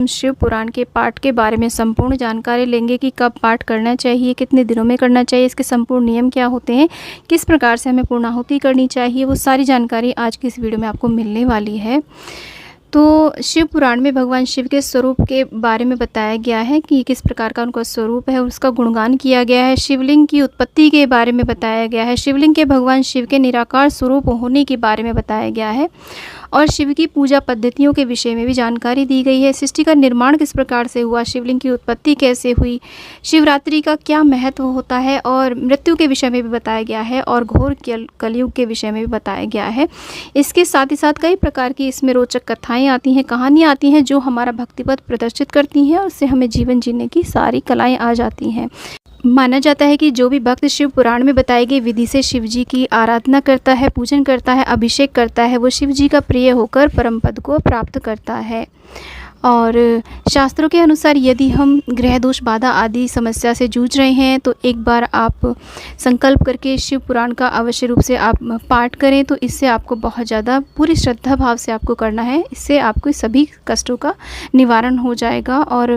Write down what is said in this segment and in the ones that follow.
हम शिव पुराण के पाठ के बारे में संपूर्ण जानकारी लेंगे कि कब पाठ करना चाहिए, कितने दिनों में करना चाहिए, इसके संपूर्ण नियम क्या होते हैं, किस प्रकार से हमें पूर्णाहुति करनी चाहिए, वो सारी जानकारी आज की इस वीडियो में आपको मिलने वाली है। तो शिव पुराण में भगवान शिव के स्वरूप के बारे में बताया गया है कि किस प्रकार का उनका स्वरूप है, उसका गुणगान किया गया है। शिवलिंग की उत्पत्ति के बारे में बताया गया है। शिवलिंग के भगवान शिव के निराकार स्वरूप होने के बारे में बताया गया है और शिव की पूजा पद्धतियों के विषय में भी जानकारी दी गई है। सृष्टि का निर्माण किस प्रकार से हुआ, शिवलिंग की उत्पत्ति कैसे हुई, शिवरात्रि का क्या महत्व होता है और मृत्यु के विषय में भी बताया गया है और घोर कलयुग के विषय में भी बताया गया है। इसके साथ ही साथ कई प्रकार की इसमें रोचक कथाएं आती हैं, कहानियाँ आती हैं जो हमारा भक्तिपथ प्रदर्शित करती हैं और उससे हमें जीवन जीने की सारी कलाएँ आ जाती हैं। माना जाता है कि जो भी भक्त शिव पुराण में बताई गई विधि से शिव जी की आराधना करता है, पूजन करता है, अभिषेक करता है, वो शिव जी का प्रिय होकर परम पद को प्राप्त करता है। और शास्त्रों के अनुसार यदि हम ग्रह दोष बाधा आदि समस्या से जूझ रहे हैं तो एक बार आप संकल्प करके शिव पुराण का अवश्य रूप से आप पाठ करें, तो इससे आपको बहुत ज़्यादा पूरी श्रद्धा भाव से आपको करना है। इससे आपको सभी कष्टों का निवारण हो जाएगा और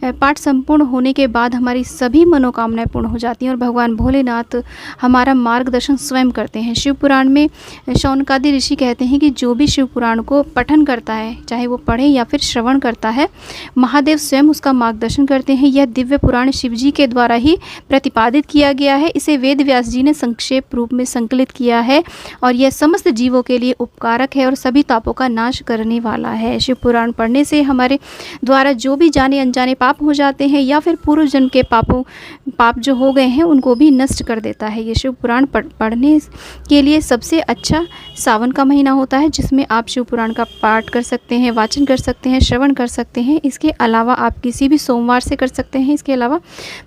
पाठ संपूर्ण होने के बाद हमारी सभी मनोकामनाएं पूर्ण हो जाती हैं और भगवान भोलेनाथ हमारा मार्गदर्शन स्वयं करते हैं। शिव पुराण में शौनकादि ऋषि कहते हैं कि जो भी शिव पुराण को पठन करता है, चाहे वो पढ़े या फिर श्रवण करता है, महादेव स्वयं उसका मार्गदर्शन करते हैं। यह दिव्य पुराण शिव जी के द्वारा ही प्रतिपादित किया गया है। इसे वेद व्यास जी ने संक्षेप रूप में संकलित किया है और यह समस्त जीवों के लिए उपकारक है और सभी तापों का नाश करने वाला है। शिव पुराण पढ़ने से हमारे द्वारा जो भी जाने अनजाने पाप हो जाते हैं या फिर पूर्व जन्म के पाप जो हो गए हैं उनको भी नष्ट कर देता है। ये शिव पुराण पढ़ने के लिए सबसे अच्छा सावन का महीना होता है, जिसमें आप शिव पुराण का पाठ कर सकते हैं, वाचन कर सकते हैं, श्रवण कर सकते हैं। इसके अलावा आप किसी भी सोमवार से कर सकते हैं, इसके अलावा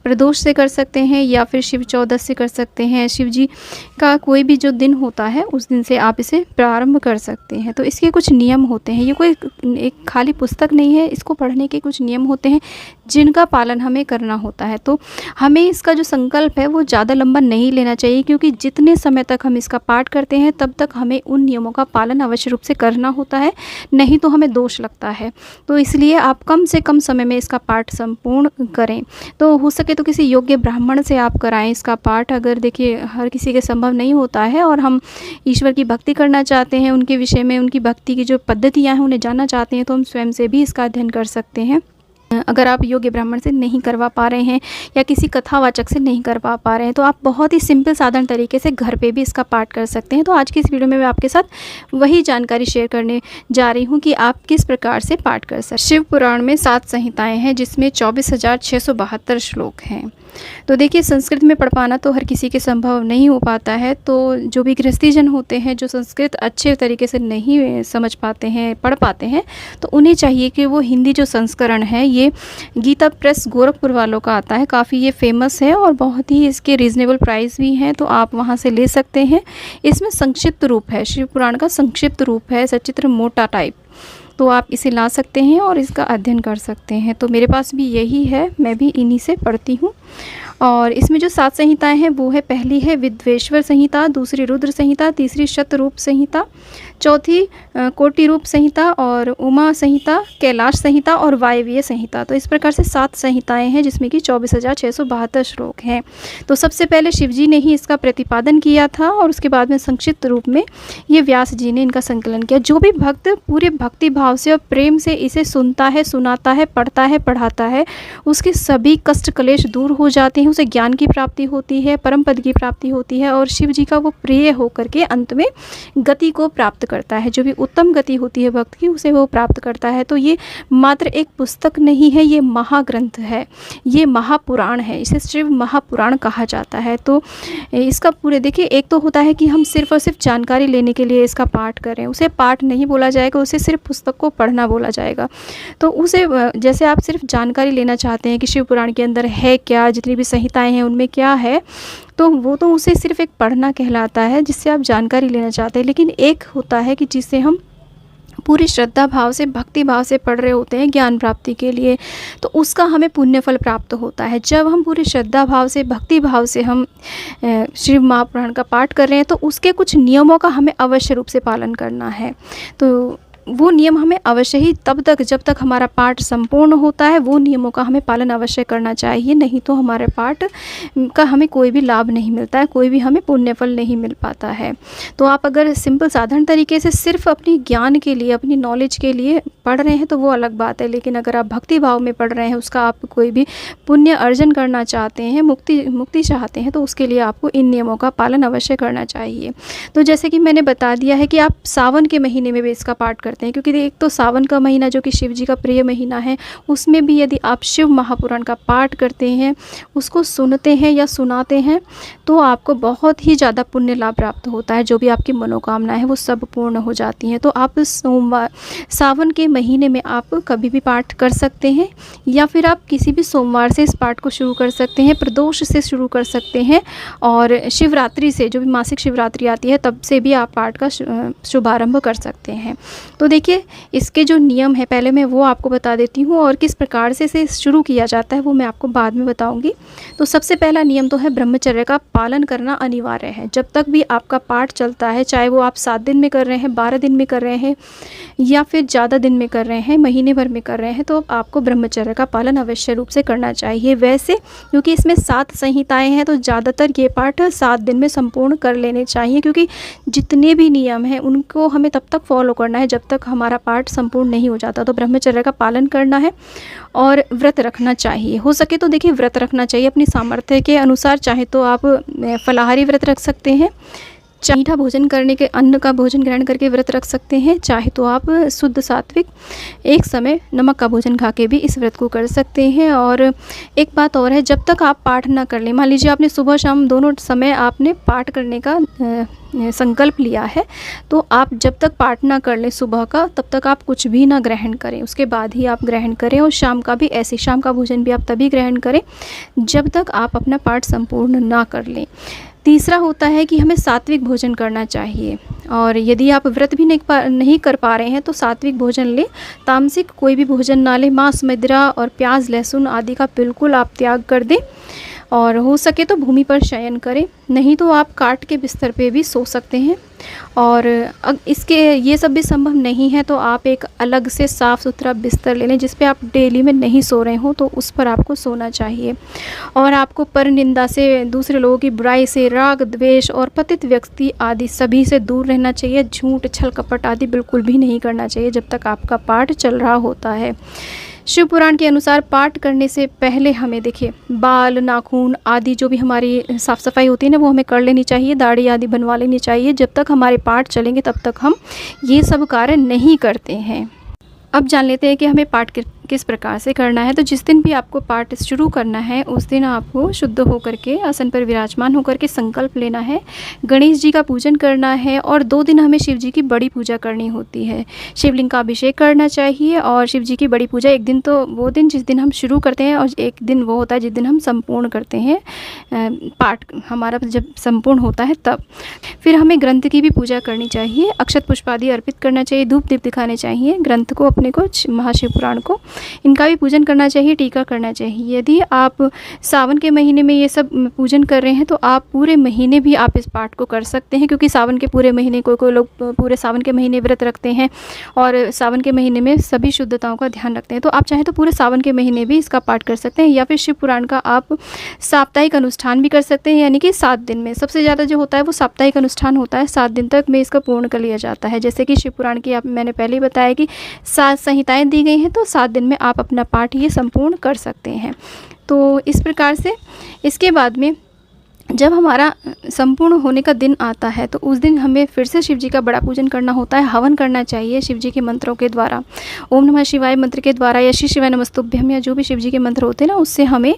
प्रदोष से कर सकते हैं या फिर शिव चौदस से कर सकते हैं। शिव जी का कोई भी जो दिन होता है उस दिन से आप इसे प्रारंभ कर सकते हैं। तो इसके कुछ नियम होते हैं, ये कोई एक खाली पुस्तक नहीं है, इसको पढ़ने के कुछ नियम होते हैं जिनका पालन हमें करना होता है। तो हमें इसका जो संकल्प है वो ज़्यादा लंबा नहीं लेना चाहिए, क्योंकि जितने समय तक हम इसका पाठ करते हैं तब तक हमें उन नियमों का पालन अवश्य रूप से करना होता है, नहीं तो हमें दोष लगता है। तो इसलिए आप कम से कम समय में इसका पाठ संपूर्ण करें। तो हो सके तो किसी योग्य ब्राह्मण से आप कराएं इसका पाठ। अगर देखिए हर किसी के संभव नहीं होता है और हम ईश्वर की भक्ति करना चाहते हैं, उनके विषय में उनकी भक्ति की जो पद्धतियाँ हैं उन्हें जानना चाहते हैं, तो हम स्वयं से भी इसका अध्ययन कर सकते हैं। अगर आप योग्य ब्राह्मण से नहीं करवा पा रहे हैं या किसी कथावाचक से नहीं करवा पा रहे हैं तो आप बहुत ही सिंपल साधारण तरीके से घर पे भी इसका पाठ कर सकते हैं। तो आज की इस वीडियो में मैं आपके साथ वही जानकारी शेयर करने जा रही हूँ कि आप किस प्रकार से पाठ कर सकते हैं। शिव पुराण में 7 संहिताएं हैं जिसमें 24,672 श्लोक हैं। तो देखिए संस्कृत में पढ़ पाना तो हर किसी के संभव नहीं हो पाता है, तो जो भी गृहस्थी जन होते हैं जो संस्कृत अच्छे तरीके से नहीं समझ पाते हैं, पढ़ पाते हैं, तो उन्हें चाहिए कि वो हिंदी जो संस्करण है, ये गीता प्रेस गोरखपुर वालों का आता है, काफ़ी ये फेमस है और बहुत ही इसके रीज़नेबल प्राइस भी हैं, तो आप वहाँ से ले सकते हैं। इसमें संक्षिप्त रूप है, शिव पुराण का संक्षिप्त रूप है, सचित्र मोटा टाइप, तो आप इसे ला सकते हैं और इसका अध्ययन कर सकते हैं। तो मेरे पास भी यही है, मैं भी इन्हीं से पढ़ती हूँ। और इसमें जो 7 संहिताएं हैं वो है, पहली है विद्वेश्वर संहिता, दूसरी रुद्र संहिता, तीसरी शतरूप संहिता, चौथी कोटि रूप संहिता और उमा संहिता, कैलाश संहिता और वायवीय संहिता। तो इस प्रकार से 7 संहिताएं हैं जिसमें कि 24,672 श्लोक हैं। तो सबसे पहले शिव जी ने ही इसका प्रतिपादन किया था और उसके बाद में संक्षिप्त रूप में ये व्यास जी ने इनका संकलन किया। जो भी भक्त पूरे भक्ति भाव से और प्रेम से इसे सुनता है, सुनाता है, पढ़ता है, पढ़ाता है, उसके सभी कष्ट कलेश दूर हो जाते हैं, उसे ज्ञान की प्राप्ति होती है, परम पद की प्राप्ति होती है और शिव जी का वो प्रिय होकर के अंत में गति को प्राप्त करता है। जो भी उत्तम गति होती है भक्त की, उसे वो प्राप्त करता है। तो ये मात्र एक पुस्तक नहीं है, ये महाग्रंथ है, ये महापुराण है, इसे शिव महापुराण कहा जाता है। तो इसका पूरे देखिए, एक तो होता है कि हम सिर्फ और सिर्फ जानकारी लेने के लिए इसका पाठ करें, उसे पाठ नहीं बोला जाएगा, उसे सिर्फ पुस्तक को पढ़ना बोला जाएगा। तो उसे जैसे आप सिर्फ जानकारी लेना चाहते हैं कि शिव पुराण के अंदर है क्या, जितनी भी संहिताएं हैं उनमें क्या है, तो वो तो उसे सिर्फ एक पढ़ना कहलाता है जिससे आप जानकारी लेना चाहते हैं। लेकिन एक होता है कि जिससे हम पूरी श्रद्धा भाव से, भक्ति भाव से पढ़ रहे होते हैं ज्ञान प्राप्ति के लिए, तो उसका हमें पुण्य फल प्राप्त होता है। जब हम पूरी श्रद्धा भाव से, भक्ति भाव से हम शिव महापुराण का पाठ कर रहे हैं तो उसके कुछ नियमों का हमें अवश्य रूप से पालन करना है। तो वो नियम हमें अवश्य ही तब तक, जब तक हमारा पाठ संपूर्ण होता है, वो नियमों का हमें पालन अवश्य करना चाहिए। नहीं तो हमारे पाठ का हमें कोई भी लाभ नहीं मिलता है, कोई भी हमें पुण्यफल नहीं मिल पाता है। तो आप अगर सिंपल साधारण तरीके से सिर्फ अपनी ज्ञान के लिए, अपनी नॉलेज के लिए पढ़ रहे हैं तो वो अलग बात है। लेकिन अगर आप भक्ति भाव में पढ़ रहे हैं, उसका आप कोई भी पुण्य अर्जन करना चाहते हैं, मुक्ति चाहते हैं, तो उसके लिए आपको इन नियमों का पालन अवश्य करना चाहिए। तो जैसे कि मैंने बता दिया है कि आप सावन के महीने में भी इसका पाठ करते हैं, क्योंकि एक तो सावन का महीना जो कि शिव जी का प्रिय महीना है, उसमें भी यदि आप शिव महापुराण का पाठ करते हैं, उसको सुनते हैं या सुनाते हैं, तो आपको बहुत ही ज़्यादा पुण्य लाभ प्राप्त होता है। जो भी आपकी मनोकामना है वो सब पूर्ण हो जाती हैं। तो आप सावन के महीने में आप कभी भी पाठ कर सकते हैं, या फिर आप किसी भी सोमवार से इस पाठ को शुरू कर सकते हैं, प्रदोष से शुरू कर सकते हैं, और शिवरात्रि से, जो भी मासिक शिवरात्रि आती है तब से भी आप पाठ का शुभारंभ कर सकते हैं। तो देखिए, इसके जो नियम है पहले मैं वो आपको बता देती हूँ, और किस प्रकार से इसे शुरू किया जाता है वो मैं आपको बाद में बताऊँगी। तो सबसे पहला नियम तो है ब्रह्मचर्य का पालन करना अनिवार्य है। जब तक भी आपका पाठ चलता है, चाहे वो आप 7 दिन में कर रहे हैं, 12 दिन में कर रहे हैं, या फिर ज़्यादा दिन में कर रहे हैं, महीने भर में कर रहे हैं, तो आपको ब्रह्मचर्य का पालन अवश्य रूप से करना चाहिए। वैसे क्योंकि इसमें 7 संहिताएं हैं, तो ज़्यादातर ये पाठ 7 दिन में संपूर्ण कर लेने चाहिए, क्योंकि जितने भी नियम हैं उनको हमें तब तक फॉलो करना है जब तक हमारा पाठ संपूर्ण नहीं हो जाता। तो ब्रह्मचर्य का पालन करना है और व्रत रखना चाहिए। हो सके तो देखिए, व्रत रखना चाहिए अपनी सामर्थ्य के अनुसार। चाहे तो आप फलाहारी व्रत रख सकते हैं, मीठा भोजन करने के, अन्न का भोजन ग्रहण करके व्रत रख सकते हैं, चाहे तो आप शुद्ध सात्विक एक समय नमक का भोजन खा के भी इस व्रत को कर सकते हैं। और एक बात और है, जब तक आप पाठ ना कर लें, मान लीजिए आपने सुबह शाम दोनों समय आपने पाठ करने का संकल्प लिया है, तो आप जब तक पाठ ना कर लें सुबह का, तब तक आप कुछ भी ना ग्रहण करें, उसके बाद ही आप ग्रहण करें। और शाम का भी ऐसे, शाम का भोजन भी आप तभी ग्रहण करें जब तक आप अपना पाठ संपूर्ण ना कर लें। तीसरा होता है कि हमें सात्विक भोजन करना चाहिए, और यदि आप व्रत भी नहीं कर पा रहे हैं तो सात्विक भोजन लें, तामसिक कोई भी भोजन ना लें। मांस, मदिरा और प्याज, लहसुन आदि का बिल्कुल आप त्याग कर दें, और हो सके तो भूमि पर शयन करें, नहीं तो आप काट के बिस्तर पे भी सो सकते हैं। और इसके ये सब भी संभव नहीं है तो आप एक अलग से साफ़ सुथरा बिस्तर ले लें, जिस पे आप डेली में नहीं सो रहे हो, तो उस पर आपको सोना चाहिए। और आपको पर निंदा से, दूसरे लोगों की बुराई से, राग द्वेष और पतित व्यक्ति आदि सभी से दूर रहना चाहिए। झूठ, छल कपट आदि बिल्कुल भी नहीं करना चाहिए जब तक आपका पाठ चल रहा होता है। शिव पुराण के अनुसार पाठ करने से पहले हमें देखिए, बाल, नाखून आदि जो भी हमारी साफ़ सफाई होती है ना, वो हमें कर लेनी चाहिए, दाढ़ी आदि बनवा लेनी चाहिए। जब तक हमारे पाठ चलेंगे तब तक हम ये सब कार्य नहीं करते हैं। अब जान लेते हैं कि हमें पाठ किस प्रकार से करना है। तो जिस दिन भी आपको पाठ शुरू करना है, उस दिन आपको शुद्ध होकर के, आसन पर विराजमान होकर के संकल्प लेना है, गणेश जी का पूजन करना है, और 2 दिन हमें शिव जी की बड़ी पूजा करनी होती है। शिवलिंग का अभिषेक करना चाहिए, और शिव जी की बड़ी पूजा एक दिन तो वो दिन जिस दिन हम शुरू करते हैं, और एक दिन वो होता है जिस दिन हम संपूर्ण करते हैं पाठ, हमारा जब संपूर्ण होता है तब। फिर हमें ग्रंथ की भी पूजा करनी चाहिए, अक्षत पुष्प आदि अर्पित करना चाहिए, धूप दीप दिखाने चाहिए ग्रंथ को, अपने को, महाशिव पुराण को, इनका भी पूजन करना चाहिए, टीका करना चाहिए। यदि आप सावन के महीने में ये सब पूजन कर रहे हैं तो आप पूरे महीने भी आप इस पाठ को कर सकते हैं, क्योंकि सावन के पूरे महीने, कोई लोग पूरे सावन के महीने व्रत रखते हैं और सावन के महीने में सभी शुद्धताओं का ध्यान रखते हैं। तो आप चाहें तो पूरे सावन के महीने भी इसका पाठ कर सकते हैं, या फिर शिव पुराण का आप साप्ताहिक अनुष्ठान भी कर सकते हैं, यानी कि 7 दिन में। सबसे ज़्यादा जो होता है वो साप्ताहिक अनुष्ठान होता है, 7 दिन तक में इसका पूर्ण कर लिया जाता है। जैसे कि शिव पुराण की मैंने पहले ही बताया कि 7 संहिताएँ दी गई हैं, तो 7 दिन में आप अपना पाठ ये संपूर्ण कर सकते हैं। तो इस प्रकार से इसके बाद में जब हमारा संपूर्ण होने का दिन आता है, तो उस दिन हमें फिर से शिव जी का बड़ा पूजन करना होता है, हवन करना चाहिए शिव जी के मंत्रों के द्वारा। ओम नमः शिवाय मंत्र के द्वारा, या श्री शिवाय नमस्तुभ्यम, या जो भी शिव जी के मंत्र होते हैं ना, उससे हमें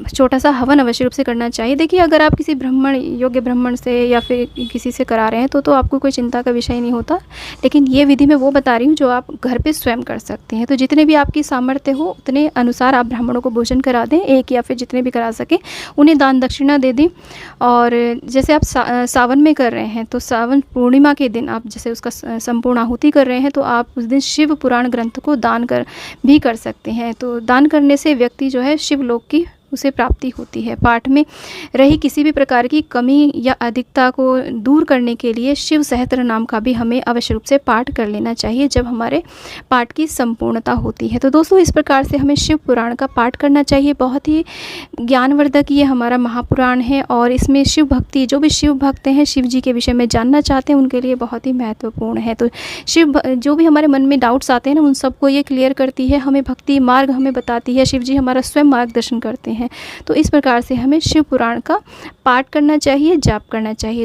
छोटा सा हवन अवश्य रूप से करना चाहिए। देखिए, अगर आप किसी ब्राह्मण, योग्य ब्राह्मण से या फिर किसी से करा रहे हैं तो आपको कोई चिंता का विषय नहीं होता, लेकिन ये विधि मैं वो बता रही हूँ जो आप घर पर स्वयं कर सकते हैं। तो जितने भी आपकी सामर्थ्य हो उतने अनुसार आप ब्राह्मणों को भोजन करा दें, एक या फिर जितने भी करा सकें, उन्हें दान दक्षिणा दे दें। और जैसे आप सावन में कर रहे हैं, तो सावन पूर्णिमा के दिन आप जैसे उसका संपूर्ण आहुति कर रहे हैं, तो आप उस दिन शिव पुराण ग्रंथ को दान भी कर सकते हैं। तो दान करने से व्यक्ति जो है शिव लोक की उसे प्राप्ति होती है। पाठ में रही किसी भी प्रकार की कमी या अधिकता को दूर करने के लिए शिव सहस्त्र नाम का भी हमें अवश्य रूप से पाठ कर लेना चाहिए जब हमारे पाठ की संपूर्णता होती है। तो दोस्तों, इस प्रकार से हमें शिव पुराण का पाठ करना चाहिए। बहुत ही ज्ञानवर्धक ये हमारा महापुराण है और इसमें शिव भक्ति, जो भी शिव भक्त हैं, शिव जी के विषय में जानना चाहते हैं, उनके लिए बहुत ही महत्वपूर्ण है। तो जो भी हमारे मन में डाउट्स आते हैं ना, उन सबको ये क्लियर करती है, हमें भक्ति मार्ग हमें बताती है, शिव जी हमारा स्वयं मार्गदर्शन करते हैं। तो इस प्रकार से हमें शिव पुराण का पाठ करना चाहिए, जाप करना चाहिए।